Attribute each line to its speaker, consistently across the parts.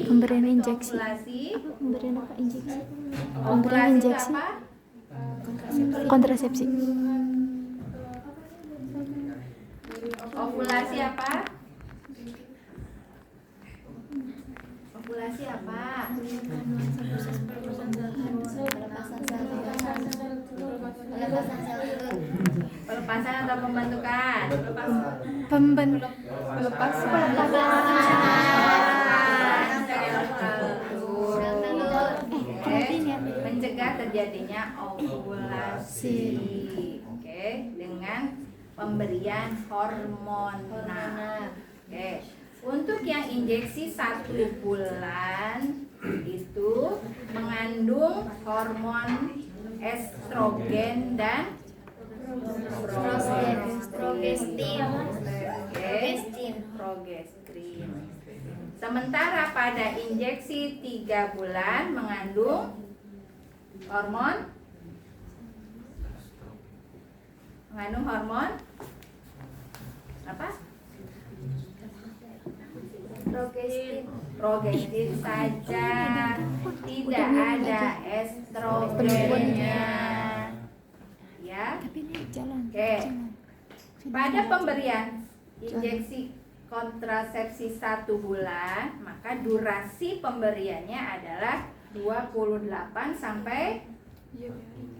Speaker 1: Pemberian injeksi.
Speaker 2: Ovulasi.
Speaker 1: Pemberian apa injeksi? Pemberian
Speaker 2: Ovulasi itu
Speaker 1: injeksi.
Speaker 2: apa?
Speaker 1: Kontrasepsi.
Speaker 2: Ovulasi apa? Ovulasi apa? Pelepasan atau pembentukan?
Speaker 1: Pelepasan.
Speaker 2: Mencegah terjadinya ovulasi. Oke, dengan pemberian hormon. Oke. Untuk yang injeksi 1 bulan itu mengandung hormon estrogen dan progesterin. Sementara pada injeksi 3 bulan mengandung hormon apa? Progestin saja, tidak ada estrogennya. Ya. Oke. Pada pemberian injeksi kontrasepsi 1 bulan, maka durasi pemberiannya adalah 28 sampai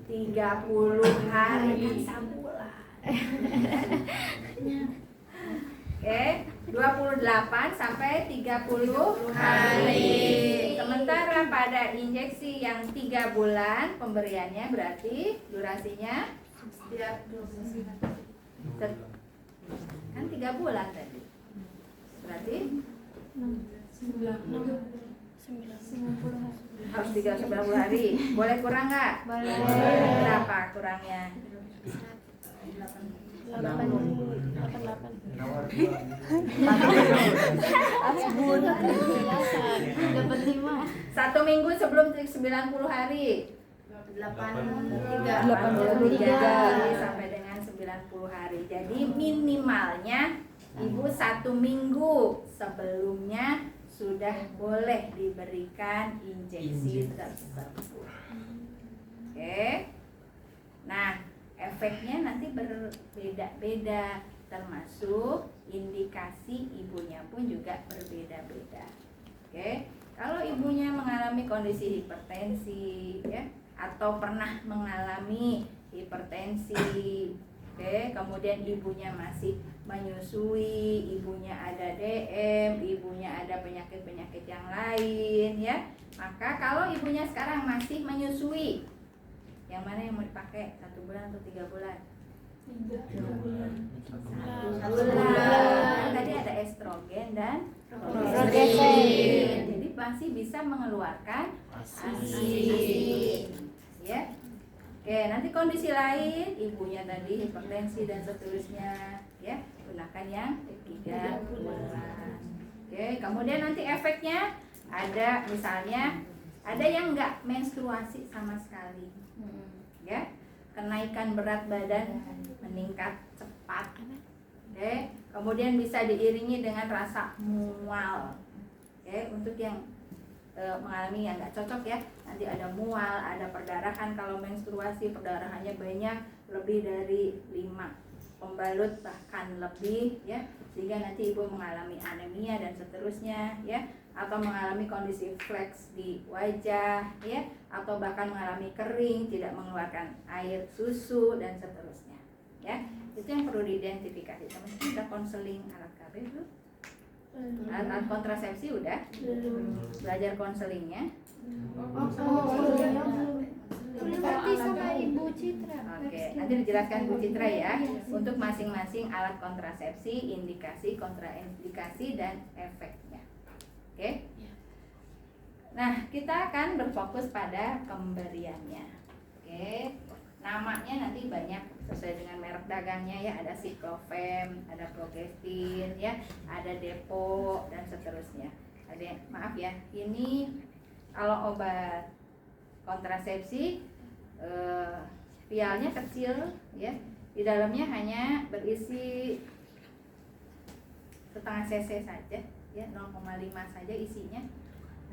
Speaker 2: 30 hari. Oke, 28 sampai 30 hari. Sementara pada injeksi yang 3 bulan pemberiannya berarti durasinya kan 3 bulan tadi. Berarti harus 90 hari. Boleh kurang nggak? Boleh. Berapa kurangnya? 1 minggu sebelum 90 hari. 83 sampai dengan 90 hari. Jadi minimalnya ibu 1 minggu sebelumnya sudah boleh diberikan injeksi tersebut. Oke. Nah, efeknya nanti berbeda-beda, termasuk indikasi ibunya pun juga berbeda-beda. Oke. Kalau ibunya mengalami kondisi hipertensi ya, atau pernah mengalami hipertensi, oke, kemudian ibunya masih menyusui, ibunya ada DM, ibunya ada penyakit-penyakit yang lain ya, maka kalau ibunya sekarang masih menyusui, yang mana yang mau dipakai, 1 bulan atau 3 bulan? 1 bulan. Tadi ada estrogen dan progesterin, jadi masih bisa mengeluarkan ASI ya. Oke, nanti kondisi lain, ibunya tadi hipertensi dan seterusnya ya, gunakan yang 3 bulan. Oke, kemudian nanti efeknya ada, misalnya ada yang enggak menstruasi sama sekali ya, kenaikan berat badan meningkat cepat. Oke, kemudian bisa diiringi dengan rasa mual. Oke, untuk yang mengalami yang nggak cocok ya, nanti ada mual, ada perdarahan. Kalau menstruasi perdarahannya banyak, lebih dari 5 pembalut bahkan lebih ya, sehingga nanti ibu mengalami anemia dan seterusnya ya, atau mengalami kondisi fleks di wajah ya, atau bahkan mengalami kering, tidak mengeluarkan air susu dan seterusnya ya. Itu yang perlu diidentifikasi. Teman-teman kita konseling alat KB belum? Alat kontrasepsi udah? Belajar konselingnya?
Speaker 3: Berarti sama Ibu Citra.
Speaker 2: Oke, nanti dijelaskan Bu Citra ya untuk masing-masing alat kontrasepsi, indikasi, kontraindikasi dan efeknya. Oke. Nah, kita akan berfokus pada pemberiannya. Oke. Namanya nanti banyak sesuai dengan merek dagangnya ya, ada Ciclofem, ada Progestin ya, ada Depo dan seterusnya. Ada, maaf ya, ini kalau obat kontrasepsi vialnya kecil ya, di dalamnya hanya berisi setengah cc saja ya, 0,5 saja isinya.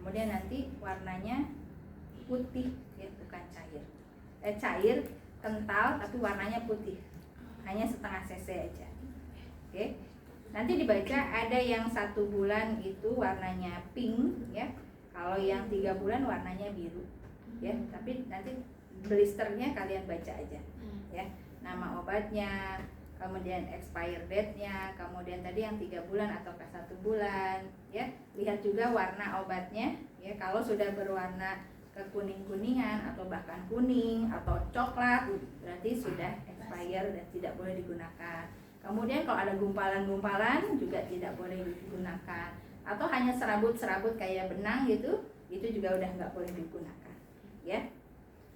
Speaker 2: Kemudian nanti warnanya putih ya, bukan cair. Cair, kental tapi warnanya putih. Hanya setengah cc aja. Oke. Nanti dibaca ada yang 1 bulan itu warnanya pink ya. Kalau yang 3 bulan warnanya biru. Ya, tapi nanti blisternya kalian baca aja. Ya. Nama obatnya, kemudian expire date-nya, kemudian tadi yang 3 bulan ataukah 1 bulan, ya. Lihat juga warna obatnya, ya. Kalau sudah berwarna kekuning-kuningan atau bahkan kuning atau coklat, berarti sudah expire dan tidak boleh digunakan. Kemudian kalau ada gumpalan-gumpalan juga tidak boleh digunakan. Atau hanya serabut-serabut kayak benang gitu, itu juga udah nggak boleh digunakan, ya.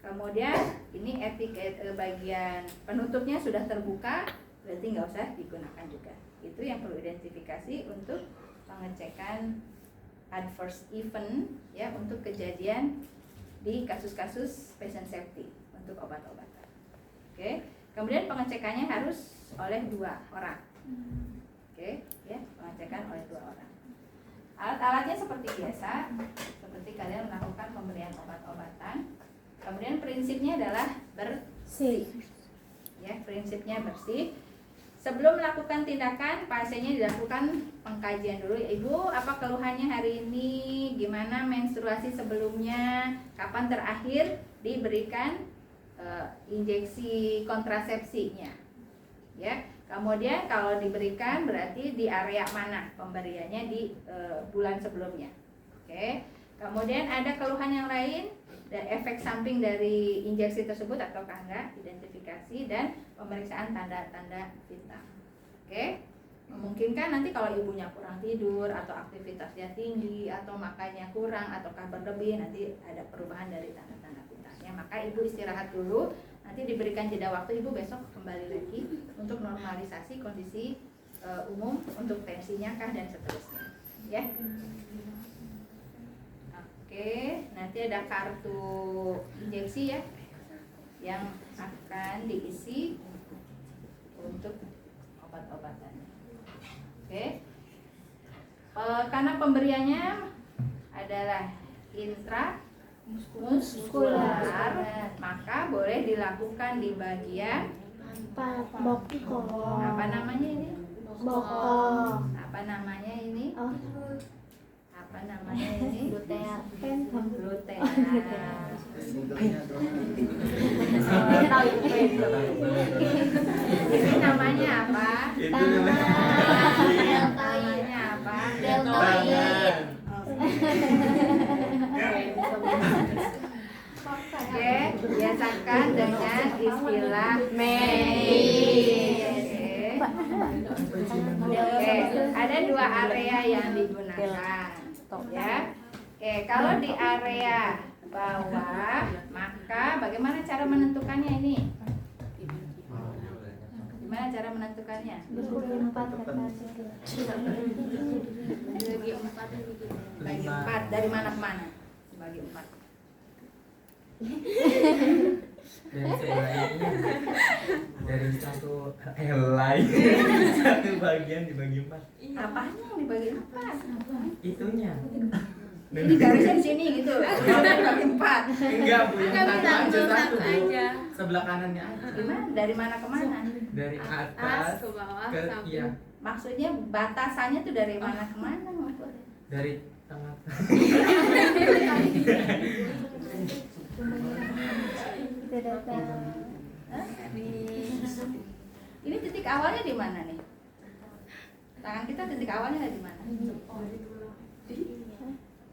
Speaker 2: Kemudian ini etiket bagian penutupnya sudah terbuka, berarti nggak usah digunakan juga. Itu yang perlu identifikasi untuk pengecekan adverse event ya, untuk kejadian di kasus-kasus patient safety untuk obat-obatan. Oke, kemudian pengecekannya harus oleh 2 orang. Oke, ya, pengecekan oleh 2 orang. Alat-alatnya seperti biasa, seperti kalian melakukan pemberian obat-obatan. Kemudian prinsipnya adalah bersih. Ya, prinsipnya bersih. Sebelum melakukan tindakan, pasiennya dilakukan pengkajian dulu. Ibu, apa keluhannya hari ini? Gimana menstruasi sebelumnya? Kapan terakhir diberikan injeksi kontrasepsinya? Ya. Kemudian kalau diberikan berarti di area mana pemberiannya di bulan sebelumnya. Oke. Kemudian ada keluhan yang lain, dan efek samping dari injeksi tersebut ataukah enggak, identifikasi dan pemeriksaan tanda-tanda vital. Oke, memungkinkan nanti kalau ibunya kurang tidur atau aktivitasnya tinggi atau makannya kurang ataukah berlebih, nanti ada perubahan dari tanda-tanda vitalnya. Maka ibu istirahat dulu, nanti diberikan jeda waktu, ibu besok kembali lagi untuk normalisasi kondisi umum untuk tensinya kah dan seterusnya, ya. Oke, nanti ada kartu injeksi ya yang akan diisi untuk obat-obatan. Oke, karena pemberiannya adalah intramuskular, maka boleh dilakukan di bagian
Speaker 1: bokong.
Speaker 2: apa namanya ini?
Speaker 1: Bokong.
Speaker 2: Apa namanya ini?
Speaker 1: Oh,
Speaker 2: Apa namanya ini?
Speaker 1: gluteal.
Speaker 2: Gluteal. Ini namanya apa? Namanya apa?
Speaker 3: Deltoid.
Speaker 2: Oke, biasakan dengan istilah medis. Oke, ada 2 area yang digunakan. Ya. Oke, kalau di area bawah, maka bagaimana cara menentukannya ini? Gimana cara menentukannya?
Speaker 1: Berbagi 4
Speaker 2: Bagi 4 dari mana ke mana? Bagi 4.
Speaker 4: Dari selainnya dari satu helai satu bagian dibagi 4.
Speaker 2: Apanya yang dibagi 4?
Speaker 4: Itunya.
Speaker 2: Ini garisnya di sini gitu. Dibagi 4.
Speaker 4: Enggak Bu, yang satu aja satu Bu.
Speaker 3: aja.
Speaker 4: Sebelah kanannya aja.
Speaker 2: Gimana? Dari mana ke mana?
Speaker 4: Dari atas
Speaker 3: ke bawah
Speaker 4: ke iya,
Speaker 2: Maksudnya batasannya tuh dari mana ke mana maksudnya?
Speaker 4: dari tengah.
Speaker 1: Tidak tahu.
Speaker 2: Hah? Ini titik awalnya di mana nih? Tangan kita titik awalnya di mana?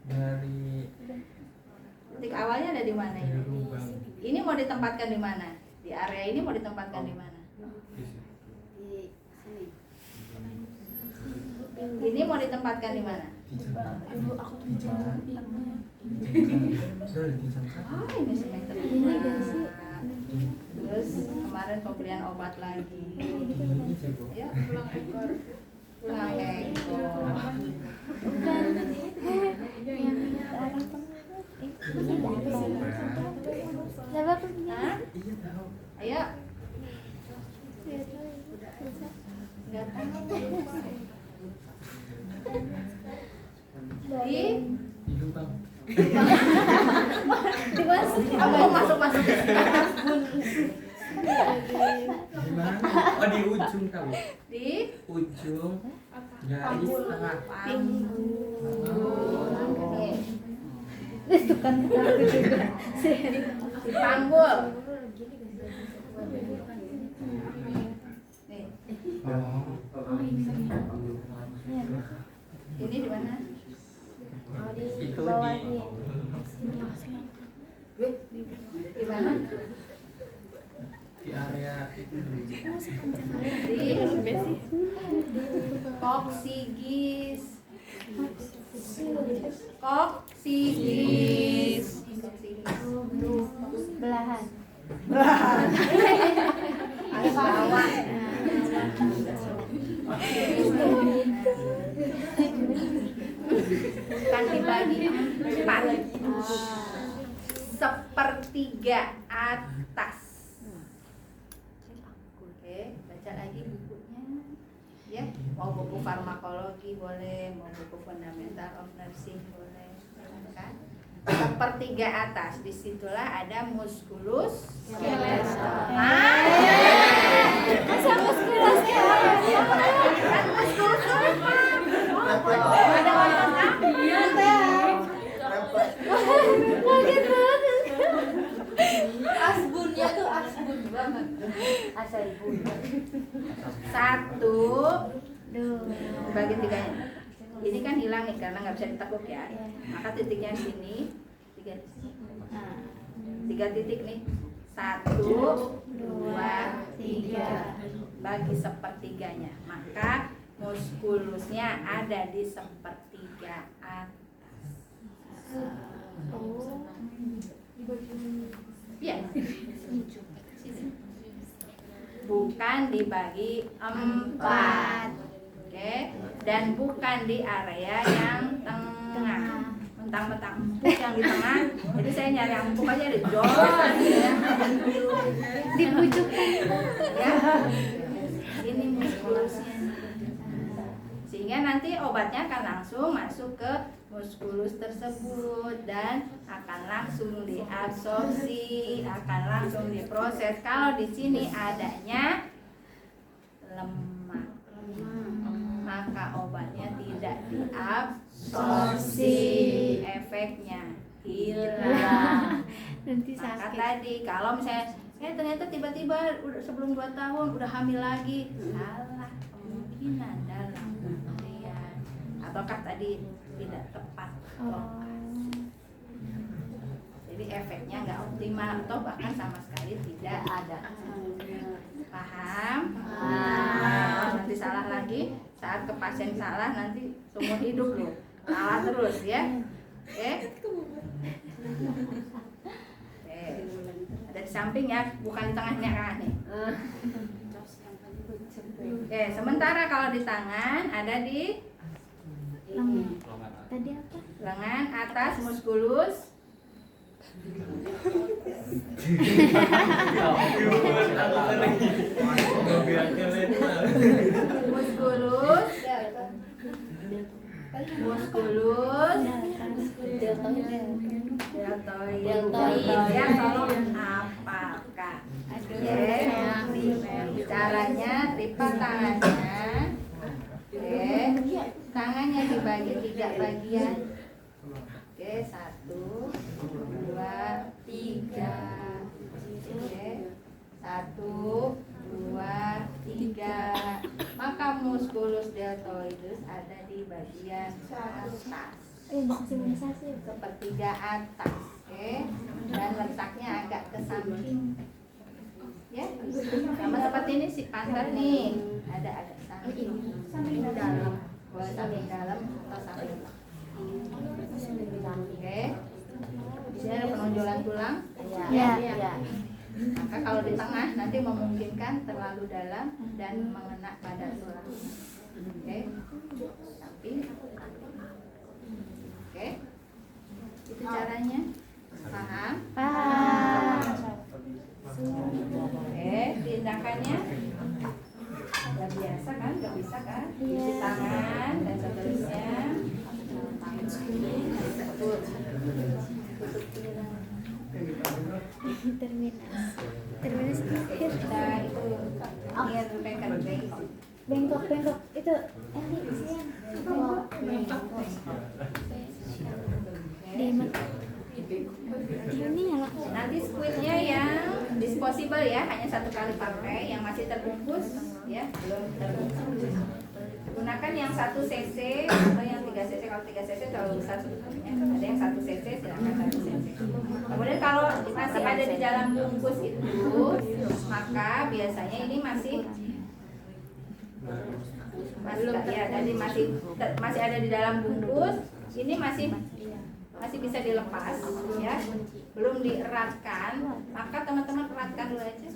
Speaker 4: Dari
Speaker 2: Titik awalnya ada di mana ini?
Speaker 4: lubang.
Speaker 2: Ini mau ditempatkan di mana? Di area ini mau ditempatkan di mana? Ini mau ditempatkan di mana?
Speaker 4: Sudah dipisah satu.
Speaker 2: Oh, ini semester
Speaker 1: Ini gak sih?
Speaker 2: Terus kemarin pemberian obat lagi.
Speaker 4: Ini sih Bu.
Speaker 2: Ya, pulang ekor. Pulang ekor.
Speaker 1: Bukan. Yang orang Siapa pergi?
Speaker 2: Hah?
Speaker 4: Iya tahu.
Speaker 2: Ayo. Nggak tahu. Di
Speaker 4: Hidung Bang.
Speaker 2: Masuk.
Speaker 4: Gimana? Oh, di ujung tahu.
Speaker 2: Di
Speaker 4: Ujung garis tengah.
Speaker 2: Nih,
Speaker 1: Itu kan aku juga.
Speaker 2: di panggul. Nih, ini di mana?
Speaker 4: Itu
Speaker 1: bawah
Speaker 4: di
Speaker 2: Di mana?
Speaker 4: di area itu.
Speaker 2: Di koksigis.
Speaker 1: Belahan.
Speaker 2: Bawah. Kan dibagi 4. Sepertiga atas. Oke, baca lagi bukunya. Ya, mau buku farmakologi boleh, mau buku fundamental of nursing boleh, kan? Sepertiga atas, disitulah ada musculus skeletal.
Speaker 1: Masa muskulus
Speaker 2: Kan musculus ada otot kan?
Speaker 1: Kaget banget.
Speaker 3: Asbunnya tuh asbun banget.
Speaker 1: Asal ibu.
Speaker 2: 1,
Speaker 1: Duh.
Speaker 2: bagi 3-nya. Ini kan hilang nih karena nggak bisa ditekuk ya. Maka titiknya di sini, 3 di sini. 3 titik nih. 1, 2, 3. Bagi sepertiganya. Maka muskulusnya ada di sepertiga atas. Iya. Bukan dibagi 4. Oke. Dan bukan di area yang tengah. Mentang-mentang empuk yang di tengah. Jadi saya nyari yang empuk aja di jos ya.
Speaker 1: Di pucuk.
Speaker 2: Ya. Ini muskulusnya. Sehingga nanti obatnya akan langsung masuk ke muskulus tersebut dan akan langsung diabsorpsi, akan langsung diproses. Kalau di sini adanya lemak, maka obatnya tidak diabsorpsi, efeknya hilang.
Speaker 1: Nanti
Speaker 2: Maka
Speaker 1: sakit.
Speaker 2: tadi kalau misalnya ternyata tiba-tiba sebelum 2 tahun udah hamil lagi, salah, kemungkinan dalam pemberian ataukah tadi tidak tepat lokasi. Jadi efeknya nggak optimal atau bahkan sama sekali tidak ada. Paham? Nanti salah lagi saat ke pasien salah nanti seumur hidup loh. Salah terus ya. Oke? Ada di samping ya, bukan di tengahnya kan nih. Oke, sementara kalau di tangan ada di
Speaker 1: Lengan. Tadi apa?
Speaker 2: lengan atas muskulus muskulus deltoid ya, tolong apakah caranya lipat tangannya. Oke, tangannya dibagi 3 bagian. Oke, 1, 2, 3. Oke, 1, 2, 3. Maka musculus deltoidus ada di bagian atas,
Speaker 1: Kasih imunisasi.
Speaker 2: sepertiga atas. Oke, dan letaknya agak ke samping. Ya, sama seperti ini si pantat nih, ada agak samping dalam, boleh samping dalam atau samping. Oke, di sini ada penonjolan tulang.
Speaker 1: Ya.
Speaker 2: Maka kalau di tengah nanti memungkinkan terlalu dalam dan mengena pada tulang. Oke, samping. Oke, itu caranya. Paham?
Speaker 1: Paham.
Speaker 2: Oke, tindakannya udah biasa kan, udah bisa kan? Cuci tangan dan seterusnya.
Speaker 1: Terminus
Speaker 2: Kita itu near Becker Bangkok.
Speaker 1: bengkok itu siang ini nyala.
Speaker 2: Nanti squidnya yang disposable ya, hanya 1 kali pakai, yang masih terbungkus ya, belum terbungkus. Gunakan yang 1 cc atau yang 3 cc. Kalau 3 cc terlalu besar sebetulnya. Ada yang 1 cc, silakan 1 cc. Kemudian kalau masih ada di dalam bungkus itu, maka biasanya ini masih ya, jadi masih ada di dalam bungkus. Ini masih bisa dilepas ya, belum dieratkan, maka teman-teman eratkan dulu aja.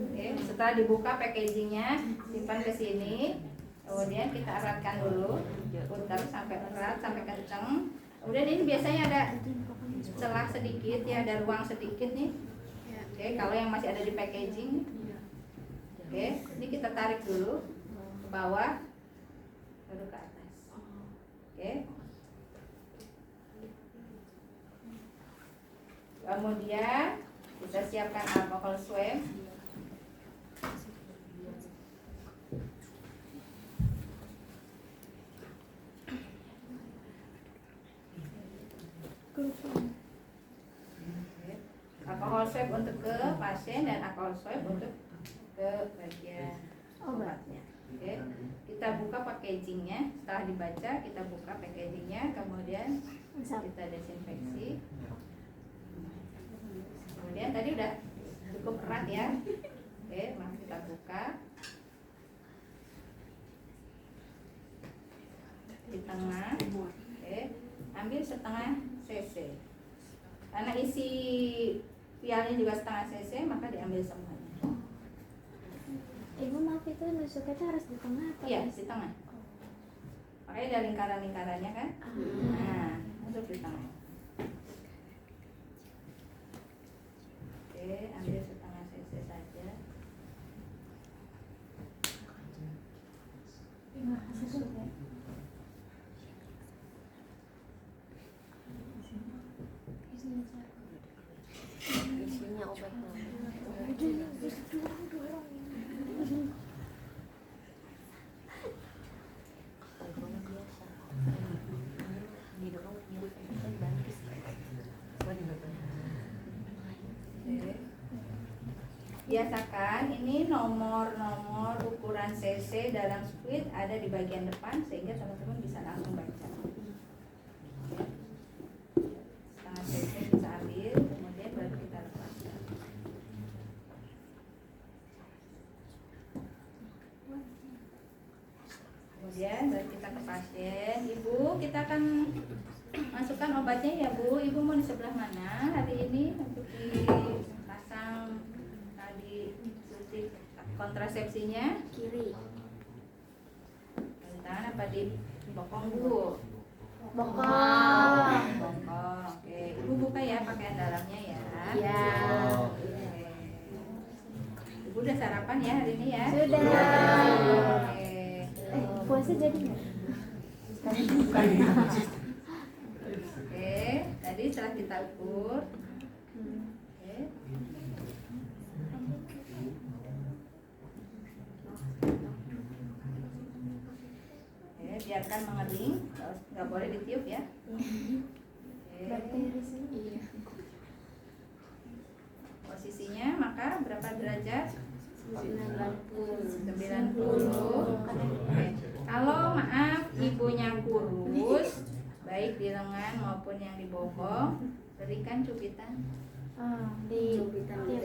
Speaker 2: Oke, setelah dibuka packagingnya, simpan ke sini, kemudian kita eratkan dulu, putar sampai erat, sampai kenceng. Kemudian ini biasanya ada celah sedikit ya, ada ruang sedikit nih. Oke, kalau yang masih ada di packaging. Oke, ini kita tarik dulu ke bawah, lalu ke atas. Oke. Kemudian kita siapkan alkohol swab. Alkohol swab untuk ke pasien dan alkohol swab untuk ke bagian obatnya. Oke, kita buka packagingnya. Setelah dibaca, kita buka packagingnya, kemudian kita desinfeksi. Kemudian tadi udah cukup erat ya. Oke, mari kita buka di tengah. Oke, ambil setengah cc. Karena isi vialnya juga setengah cc, maka diambil semuanya.
Speaker 1: Ibu maaf, itu nusuknya itu harus di tengah atau
Speaker 2: Iya, di tengah. Makanya ada lingkaran-lingkarannya kan. Nah, masuk di tengah. Oke, ambil setengah cc saja.
Speaker 3: Isinya obatnya.
Speaker 2: Biasakan ini nomor-nomor ukuran cc dalam squid ada di bagian depan sehingga teman-teman bisa langsung baca. Setengah cc bisa ambil, kemudian baru kita lepaskan. Kemudian baru kita ke pasien. Ibu, kita akan masukkan obatnya ya Bu. Ibu mau di sebelah mana hari ini untuk dipasang suntik kontrasepsinya?
Speaker 1: kiri?
Speaker 2: Di tangan apa di bokong Bu?
Speaker 1: Bokong.
Speaker 2: Bokong. Oke, Ibu buka ya pakaian dalamnya ya.
Speaker 1: Iya.
Speaker 2: Oke. Ibu udah sarapan ya hari ini ya?
Speaker 1: Sudah.
Speaker 2: Oke.
Speaker 1: Puasa jadi nggak?
Speaker 2: Oke, tadi setelah kita ukur. Oke. Oke, biarkan mengering, nggak boleh ditiup ya. Oke. Posisinya maka berapa derajat? 90. Oke. Kalau maaf ibunya kurus, baik di lengan maupun yang di bokong, berikan cubitan.
Speaker 1: Di tiap